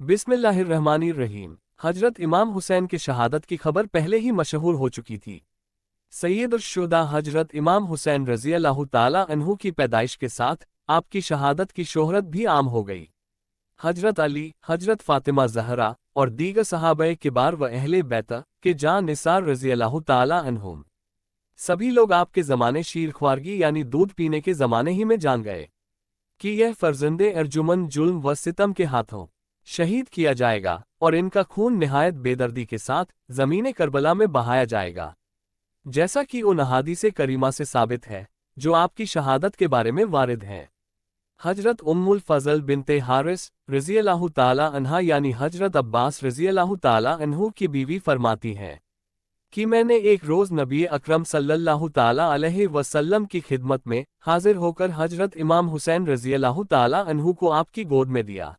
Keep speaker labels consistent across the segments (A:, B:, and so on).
A: बिस्मिल्लाहिर्रहमानिर्रहीम। हजरत इमाम हुसैन की शहादत की खबर पहले ही मशहूर हो चुकी थी। सैयदुश्शुहदा हजरत इमाम हुसैन रज़ी अल्लाह ताला अन्हु की पैदाइश के साथ आपकी शहादत की शोहरत भी आम हो गई। हजरत अली, हजरत फातिमा ज़हरा और दीगर सहाबाए किबार व अहले बैत के जान निसार रज़ी अल्लाह ताला अन्हुम सभी लोग आपके ज़माने शीर ख्वारगी यानी दूध पीने के ज़माने ही में जान गए कि यह फर्जंदे अर्जुमन जुल्म व सितम के हाथों शहीद किया जाएगा और इनका खून निहायत बेदर्दी के साथ ज़मीन करबला में बहाया जाएगा, जैसा कि उन अहादीसे करीमा से साबित है जो आपकी शहादत के बारे में वारिद हैं। हजरत उम्मुल फजल बिनते हारिस रज़ी अल्लाह ताला अन्हा यानी हजरत अब्बास रज़ी अल्लाह ताला अन्हु की बीवी फरमाती हैं कि मैंने एक रोज़ नबी अकरम सल्लल्लाहु ताला अलैहि वसल्लम की खिदमत में हाजिर होकर हजरत इमाम हुसैन रज़ी अल्लाह ताला अन्हु को आपकी गोद में दिया।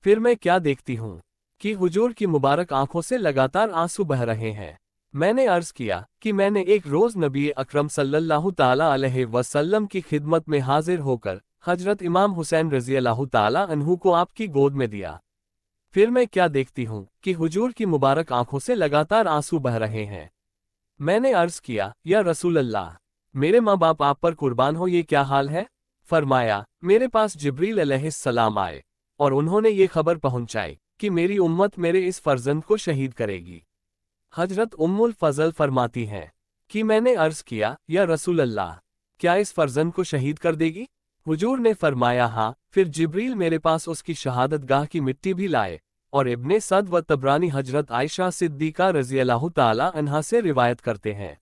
A: फिर मैं क्या देखती हूँ कि हुजूर की मुबारक आंखों से लगातार आंसू बह रहे हैं। मैंने अर्ज किया कि मैंने एक रोज़ नबी अकरम सल्लल्लाहु ताला अलैहि वसल्लम की खिदमत में हाजिर होकर हजरत इमाम हुसैन रज़ी अल्लाह ताला अन्हु को आपकी गोद में दिया। फिर मैं क्या देखती हूँ कि हुजूर की मुबारक आंखों से लगातार आंसू बह रहे हैं। मैंने अर्ज किया, या रसूल अल्लाह, मेरे माँ बाप आप पर कुर्बान हो, ये क्या हाल है? फरमाया, मेरे पास जिब्रील अलैहिस्सलाम आए और उन्होंने ये खबर पहुंचाई कि मेरी उम्मत मेरे इस फर्जंद को शहीद करेगी। हजरत उम्मुल फजल फरमाती हैं कि मैंने अर्ज किया, या रसूल अल्लाह, क्या इस फर्जंद को शहीद कर देगी? हुजूर ने फरमाया, हाँ। फिर जिब्रील मेरे पास उसकी शहादत गाह की मिट्टी भी लाए और इब्ने सद व तबरानी हजरत आयशा सिद्दीका रज़ी अल्लाह ताला अन्हा से रिवायत करते हैं।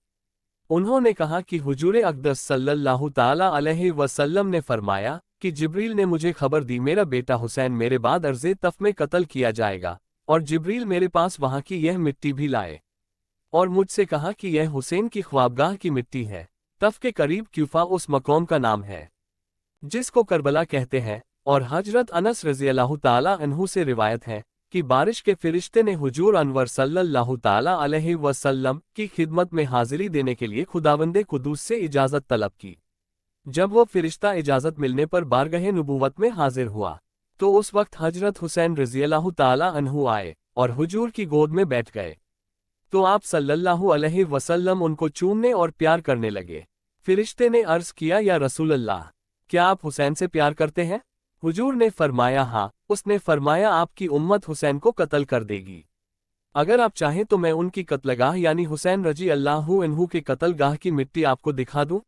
A: उन्होंने कहा कि हुजूर अक़दस सल्लल्लाहु ताला अलैहि वसल्लम ने फरमाया कि जिब्रील ने मुझे खबर दी मेरा बेटा हुसैन मेरे बाद अर्ज़े तफ में कत्ल किया जाएगा, और जिब्रील मेरे पास वहाँ की यह मिट्टी भी लाए और मुझसे कहा कि यह हुसैन की ख्वाबगाह की मिट्टी है। तफ के करीब क्यूफा उस मकाम का नाम है जिसको करबला कहते हैं। और हजरत अनस रज़ी अल्लाह ताला अन्हु से रिवायत है कि बारिश के फरिश्ते ने हुजूर अनवर सल्लल्लाहु ताला अलैहि वसल्लम की खिदमत में हाजिरी देने के लिए खुदावंदे कुदूस से इजाज़त तलब की। जब वो फरिश्ता इजाज़त मिलने पर बारगहे नबूवत में हाजिर हुआ तो उस वक्त हजरत हुसैन रज़ी अल्लाह ताला अन्हु आए और हुजूर की गोद में बैठ गए। तो आप सल्लल्लाहु अलैहि वसल्लम उनको चूमने और प्यार करने लगे। फरिश्ते ने अर्ज किया, या रसूल अल्लाह, क्या आप हुसैन से प्यार करते हैं? हुजूर ने फरमाया, हाँ। उसने फरमाया, आपकी उम्मत हुसैन को कत्ल कर देगी। अगर आप चाहें तो मैं उनकी कत्लगाह यानी हुसैन रज़ी अल्लाहु अन्हु के कत्लगाह की मिट्टी आपको दिखा दूं।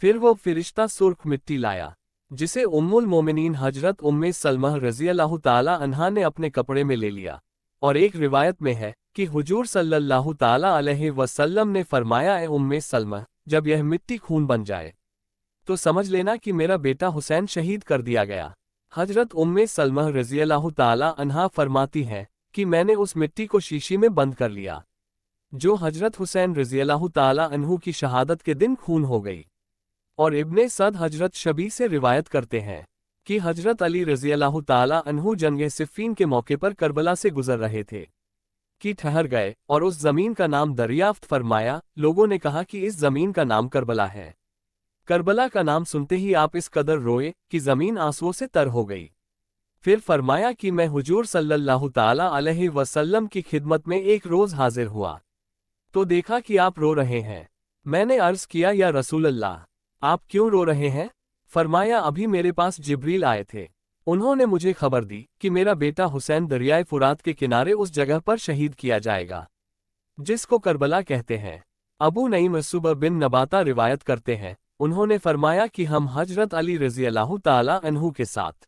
A: फिर वो फरिश्ता सुर्ख मिट्टी लाया जिसे उम्मुल मोमिनीन हजरत उम्मे सलमा रज़ी अल्लाह ताला अन्हा ने अपने कपड़े में ले लिया। और एक रिवायत में है कि हुजूर सल्लल्लाहु ताला अलैहि वसल्लम ने फरमाया, ए उम्मे सलमा, जब यह मिट्टी खून बन जाए तो समझ लेना कि मेरा बेटा हुसैन शहीद कर दिया गया। हजरत उम्मे सलमा रज़ी अल्लाह ताला अन्हा फरमाती हैं कि मैंने उस मिट्टी को शीशी में बंद कर लिया जो हजरत हुसैन रज़ी अल्लाह ताला अन्हु की शहादत के दिन खून हो गई। और इब्ने सद हजरत शबी से रिवायत करते हैं कि हजरत अली रज़ी अल्लाह ताला अन्हु जंगे सिफ़ीन के मौके पर करबला से गुजर रहे थे कि ठहर गए और उस जमीन का नाम दरियाफ्त फरमाया। लोगों ने कहा कि इस जमीन का नाम करबला है। करबला का नाम सुनते ही आप इस कदर रोए कि जमीन आंसुओं से तर हो गई। फिर फरमाया कि मैं हुजूर सल्लल्लाहु ताला अलैहि वसल्लम की खिदमत में एक रोज हाजिर हुआ तो देखा कि आप रो रहे हैं। मैंने अर्ज किया, या रसूल अल्लाह, आप क्यों रो रहे हैं? फरमाया, अभी मेरे पास जिब्रील आए थे। उन्होंने मुझे खबर दी कि मेरा बेटा हुसैन दरियाए फुरात के किनारे उस जगह पर शहीद किया जाएगा जिसको करबला कहते हैं। अबू नईम सुबह बिन नबाता रिवायत करते हैं, उन्होंने फरमाया कि हम हजरत अली रज़ी अल्लाह ताला अन्हु के साथ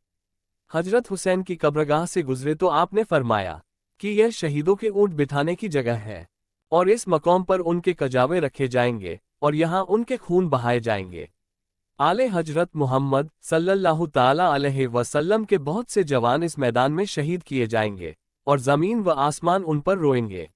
A: हजरत हुसैन की कब्रगाह से गुजरे तो आपने फरमाया कि यह शहीदों के ऊंट बिठाने की जगह है और इस मकाम पर उनके कजावे रखे जाएंगे और यहाँ उनके खून बहाए जाएंगे। आले हजरत मोहम्मद सल्लल्लाहु ताला अलैहि वसल्लम के बहुत से जवान इस मैदान में शहीद किए जाएंगे और ज़मीन व आसमान उन पर रोएंगे।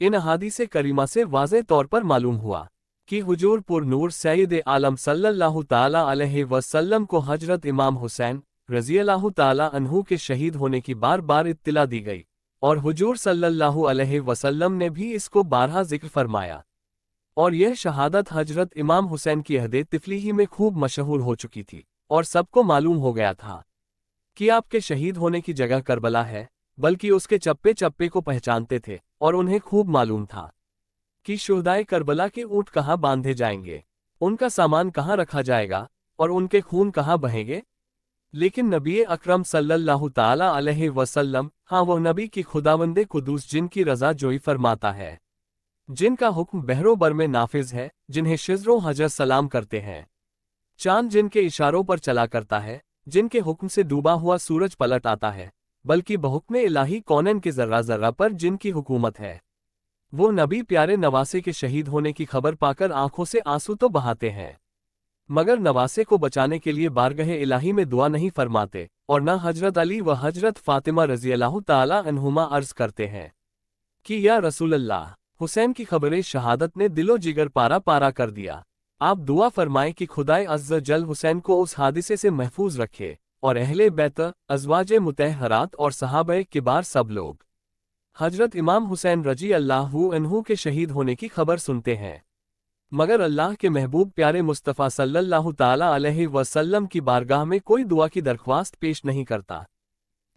A: इन अहादीसे करीमा से वाज़े तौर पर मालूम हुआ कि हुजूर पुर नूर सैयद आलम सल्लल्लाहु ताला अलैहि वसल्लम को हजरत इमाम हुसैन रज़ी अल्लाह ताला अन्हु के शहीद होने की बार बार इत्तिला दी गई और हुजूर सल्लल्लाहु अलैहि वसल्लम ने भी इसको बारहा जिक्र फरमाया। और यह शहादत हजरत इमाम हुसैन की अहदे तिफली ही में खूब मशहूर हो चुकी थी और सबको मालूम हो गया था कि आपके शहीद होने की जगह करबला है। बल्कि उसके चप्पे चप्पे को पहचानते थे, और उन्हें खूब मालूम था कि शुहदाए करबला के ऊंट कहाँ बांधे जाएंगे, उनका सामान कहाँ रखा जाएगा, और उनके खून कहाँ बहेंगे। लेकिन नबी अकरम सल्लल्लाहु ताला अलैहि वसल्लम, हाँ वो नबी की खुदावंदे कुदूस जिनकी रज़ा जोई फरमाता है, जिनका हुक्म बहरों बर में नाफिज है, जिन्हें शिज़रों हजर सलाम करते हैं, चांद जिनके इशारों पर चला करता है, जिनके हुक्म से डूबा हुआ सूरज पलट आता है, बल्कि बहुक्म इलाही कौनैन के जर्रा जर्रा पर जिनकी हुकूमत है, वो नबी प्यारे नवासे के शहीद होने की खबर पाकर आंखों से आंसू तो बहाते हैं, मगर नवासे को बचाने के लिए बारगहे इलाही में दुआ नहीं फरमाते, और न हजरत अली व हजरत फातिमा रज़ियल्लाहु ताला अन्हुमा अर्ज करते हैं कि या रसूलल्लाह, हुसैन की खबरें शहादत ने दिलो जिगर पारा पारा कर दिया, आप दुआ फरमाएं कि खुदाए अज़्ज़ जल हुसैन को उस हादिसे से महफूज रखे, और अहले बैत, अज़वाजे मुतहरात और सहाबे किबार सब लोग हजरत इमाम हुसैन रजी अल्लाहु अन्हु के शहीद होने की खबर सुनते हैं, मगर अल्लाह के महबूब प्यारे मुस्तफ़ा सल्लल्लाहु ताला अलैहि वसल्लम की बारगाह में कोई दुआ की दरख्वास्त पेश नहीं करता,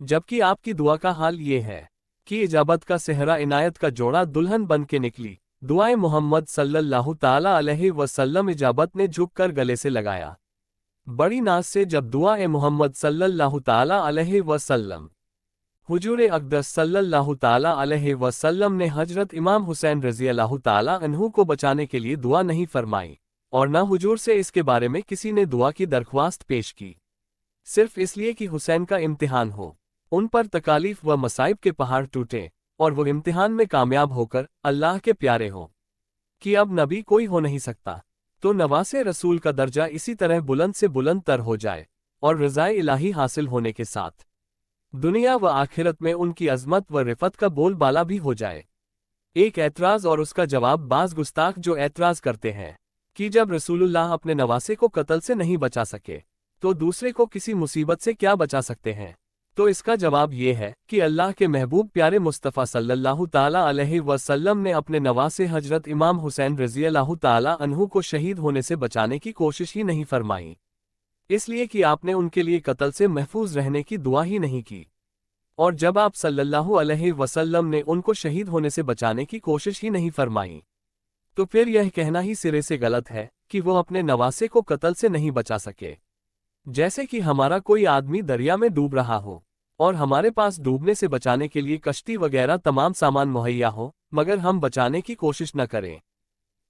A: जबकि आपकी दुआ का हाल ये है कि इजाबत का सेहरा इनायत का जोड़ा दुल्हन बन के निकली, दुआए मोहम्मद सल्लल्लाहु ताला अलैहि वसल्लम इजाबत ने झुककर गले से लगाया, बड़ी नाज से जब दुआए मोहम्मद सल्लल्लाहु ताला अलैहि वसल्लम हुजूर अक़दस सल्लल्लाहु ताला अलैहि वसल्लम ने हजरत इमाम हुसैन रज़ियल्लाहु ताला अन्हु को बचाने के लिए दुआ नहीं फरमाई, और न हुजूर से इसके बारे में किसी ने दुआ की दरख्वास्त पेश की, सिर्फ इसलिए कि हुसैन का इम्तिहान हो, उन पर तकालीफ व मसाइब के पहाड़ टूटे, और वो इम्तिहान में कामयाब होकर अल्लाह के प्यारे हों, कि अब नबी कोई हो नहीं सकता, तो नवासे रसूल का दर्जा इसी तरह बुलंद से बुलंद तर हो जाए, और रज़ाए इलाही हासिल होने के साथ दुनिया व आखिरत में उनकी अज़मत व रिफत का बोलबाला भी हो जाए। एक एतराज़ और उसका जवाब बाज़ गुस्ताख जो एतराज़ करते हैं कि जब रसूलुल्लाह अपने नवासे को कत्ल से नहीं बचा सके, तो दूसरे को किसी मुसीबत से क्या बचा सकते हैं, तो इसका जवाब ये है कि अल्लाह के महबूब प्यारे मुस्तफ़ा सल्लल्लाहु ताला अलैहि वसल्लम ने अपने नवासे हजरत इमाम हुसैन रज़ियल्लाहु ताला अन्हु को शहीद होने से बचाने की कोशिश ही नहीं फरमाई, इसलिए कि आपने उनके लिए कत्ल से महफूज रहने की दुआ ही नहीं की, और जब आप सल्लल्लाहु अलैहि वसल्लम ने उनको शहीद होने से बचाने की कोशिश ही नहीं फरमाई, तो फिर यह कहना ही सिरे से गलत है कि वो अपने नवासे को कत्ल से नहीं बचा सके। जैसे कि हमारा कोई आदमी दरिया में डूब रहा हो, और हमारे पास डूबने से बचाने के लिए कश्ती वगैरह तमाम सामान मुहैया हो, मगर हम बचाने की कोशिश न करें,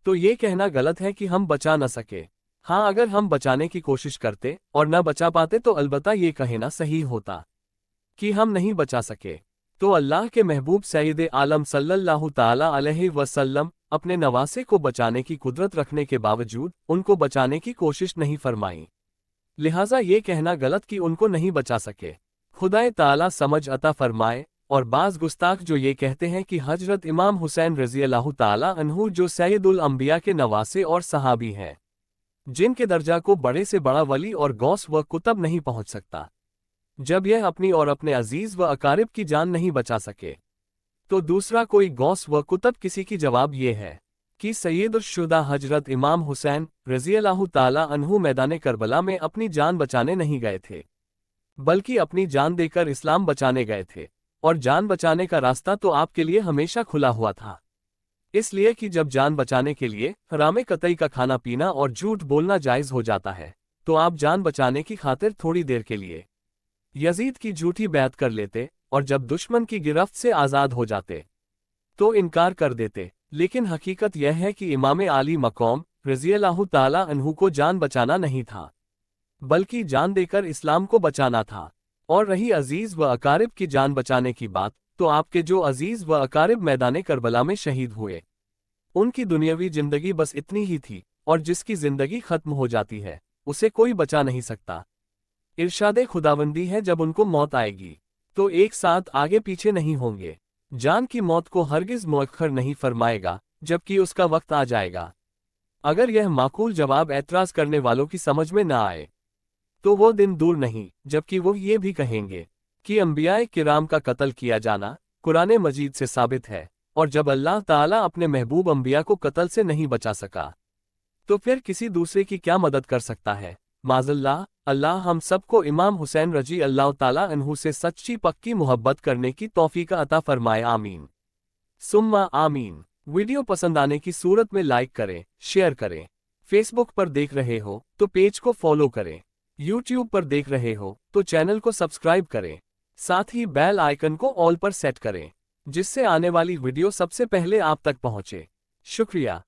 A: तो ये कहना गलत है कि हम बचा न सके। हाँ, अगर हम बचाने की कोशिश करते और न बचा पाते तो अलबत्ता ये कहना सही होता कि हम नहीं बचा सके। तो अल्लाह के महबूब सैयद आलम सल्लल्लाहु ताला अलैहि वसल्लम अपने नवासे को बचाने की कुदरत रखने के बावजूद उनको बचाने की कोशिश नहीं फरमाई, लिहाजा ये कहना गलत कि उनको नहीं बचा सके। खुदाए ताला समझ अता फरमाए। और बाज़ गुस्ताख जो ये कहते हैं कि हजरत इमाम हुसैन रज़ियल्लाहु ताला अन्हु जो सैयदुल अंबिया के नवासे और सहाबी हैं, जिनके दर्जा को बड़े से बड़ा वली और गौस व कुतब नहीं पहुंच सकता, जब यह अपनी और अपने अजीज व अकारिब की जान नहीं बचा सके, तो दूसरा कोई गौस व कुतब किसी की जवाब ये है कि सैयदुश्शुहदा हजरत इमाम हुसैन रज़ियल्लाहु ताला अन्हु मैदान करबला में अपनी जान बचाने नहीं गए थे, बल्कि अपनी जान देकर इस्लाम बचाने गए थे, और जान बचाने का रास्ता तो आपके लिए हमेशा खुला हुआ था, इसलिए कि जब जान बचाने के लिए हराम कतई का खाना पीना और झूठ बोलना जायज़ हो जाता है, तो आप जान बचाने की खातिर थोड़ी देर के लिए यजीद की झूठी बैत कर लेते, और जब दुश्मन की गिरफ्त से आज़ाद हो जाते तो इनकार कर देते। लेकिन हकीकत यह है कि इमाम आली मक़ाम रज़ियल्लाहु ताला अन्हु को जान बचाना नहीं था, बल्कि जान देकर इस्लाम को बचाना था। और रही अजीज़ व अकारिब की जान बचाने की बात, तो आपके जो अजीज़ व अकारिब मैदान करबला में शहीद हुए, उनकी दुनियावी जिंदगी बस इतनी ही थी, और जिसकी जिंदगी खत्म हो जाती है उसे कोई बचा नहीं सकता। इरशादे खुदावंदी है, जब उनको मौत आएगी तो एक साथ आगे पीछे नहीं होंगे। जान की मौत को हरगिज मुअख्खर नहीं फरमाएगा, जबकि उसका वक्त आ जाएगा। अगर यह माकूल जवाब एतराज करने वालों की समझ में न आए, तो वो दिन दूर नहीं जबकि वो ये भी कहेंगे कि अंबियाए किराम का कत्ल किया जाना कुरान मजीद से साबित है, और जब अल्लाह ताला अपने महबूब अंबिया को कत्ल से नहीं बचा सका, तो फिर किसी दूसरे की क्या मदद कर सकता है। माज़ल्लाह, अल्लाह हम सबको इमाम हुसैन रजी अल्लाह ताला अन्हु से सच्ची पक्की मोहब्बत करने की तौफीक अता फरमाए। आमीन सुम्मा आमीन। वीडियो पसंद आने की सूरत में लाइक करें, शेयर करें। फेसबुक पर देख रहे हो तो पेज को फॉलो करें। यूट्यूब पर देख रहे हो तो चैनल को सब्सक्राइब करें। साथ ही बेल आइकन को ऑल पर सेट करें, जिससे आने वाली वीडियो सबसे पहले आप तक पहुंचे। शुक्रिया।